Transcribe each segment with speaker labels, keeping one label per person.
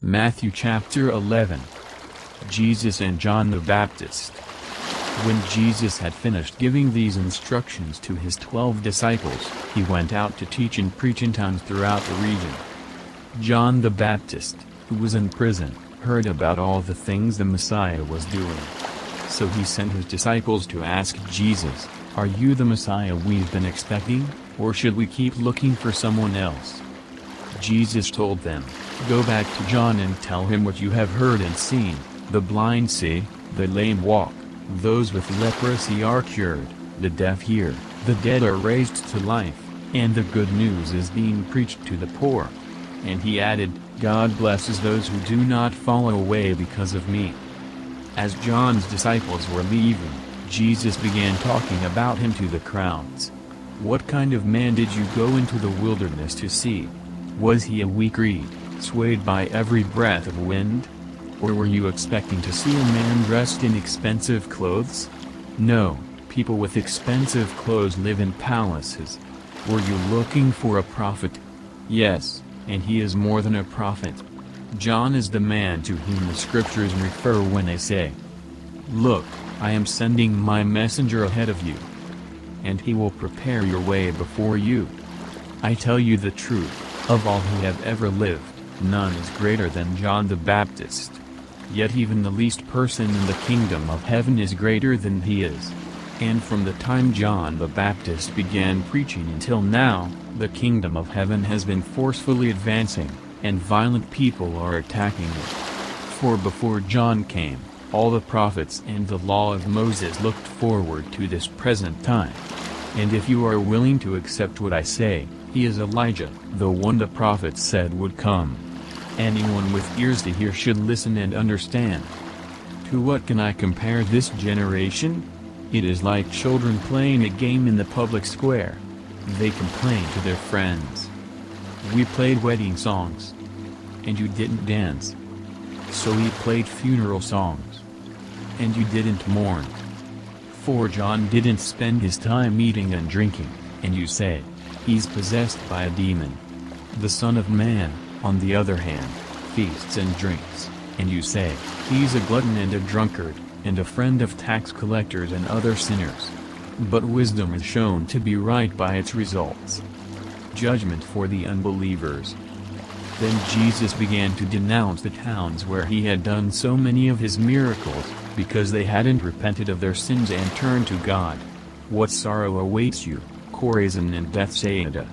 Speaker 1: Matthew chapter 11. Jesus and John the Baptist. When Jesus had finished giving these instructions to his 12 disciples, he went out to teach and preach in towns throughout the region. John the Baptist, who was in prison, heard about all the things the Messiah was doing. So he sent his disciples to ask Jesus, "Are you the Messiah we've been expecting, or should we keep looking for someone else?" Jesus told them, "Go back to John and tell him what you have heard and seen, the blind see, the lame walk, those with leprosy are cured, the deaf hear, the dead are raised to life, and the good news is being preached to the poor." And he added, "God blesses those who do not fall away because of me." As John's disciples were leaving, Jesus began talking about him to the crowds. "What kind of man did you go into the wilderness to see? Was he a weak reed, swayed by every breath of wind? Or were you expecting to see a man dressed in expensive clothes? No, people with expensive clothes live in palaces. Were you looking for a prophet? Yes, and he is more than a prophet. John is the man to whom the scriptures refer when they say, 'Look, I am sending my messenger ahead of you. And he will prepare your way before you.' I tell you the truth, of all who have ever lived, none is greater than John the Baptist. Yet even the least person in the kingdom of heaven is greater than he is. And from the time John the Baptist began preaching until now, the kingdom of heaven has been forcefully advancing, and violent people are attacking it. For before John came, all the prophets and the law of Moses looked forward to this present time. And if you are willing to accept what I say, he is Elijah, the one the prophets said would come. Anyone with ears to hear should listen and understand. To what can I compare this generation? It is like children playing a game in the public square. They complain to their friends. 'We played wedding songs, and you didn't dance. So we played funeral songs, and you didn't mourn.' For John didn't spend his time eating and drinking, and you say, 'He's possessed by a demon.' The Son of Man, on the other hand, feasts and drinks, and you say, 'He's a glutton and a drunkard, and a friend of tax collectors and other sinners.' But wisdom is shown to be right by its results. Judgment for the unbelievers." Then Jesus began to denounce the towns where he had done so many of his miracles, because they hadn't repented of their sins and turned to God. "What sorrow awaits you, Chorazin and Bethsaida!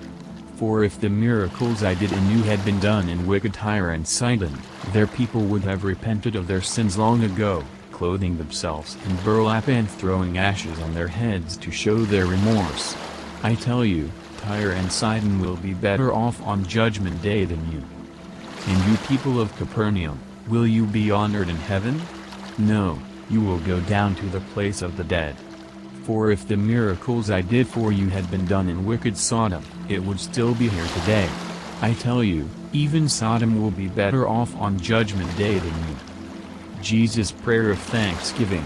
Speaker 1: For if the miracles I did in you had been done in wicked Tyre and Sidon, their people would have repented of their sins long ago, clothing themselves in burlap and throwing ashes on their heads to show their remorse. I tell you, Tyre and Sidon will be better off on Judgment Day than you. And you people of Capernaum, will you be honored in heaven? No, you will go down to the place of the dead. For if the miracles I did for you had been done in wicked Sodom, it would still be here today. I tell you, even Sodom will be better off on Judgment Day than you." Jesus' prayer of thanksgiving.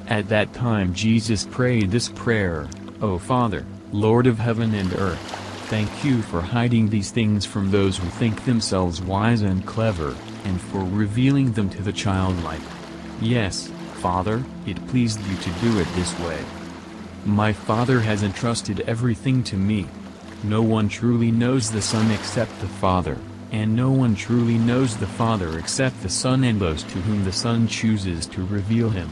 Speaker 1: At that time Jesus prayed this prayer, "O Father, Lord of heaven and earth, thank you for hiding these things from those who think themselves wise and clever, and for revealing them to the childlike. Yes, Father, it pleased you to do it this way. My Father has entrusted everything to me. No one truly knows the Son except the Father, and no one truly knows the Father except the Son and those to whom the Son chooses to reveal him."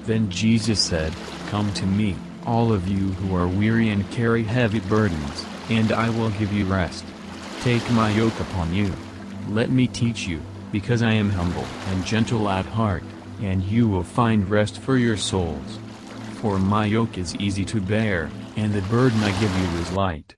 Speaker 1: Then Jesus said, "Come to me, all of you who are weary and carry heavy burdens, and I will give you rest. Take my yoke upon you. Let me teach you, because I am humble and gentle at heart, and you will find rest for your souls. For my yoke is easy to bear, and the burden I give you is light."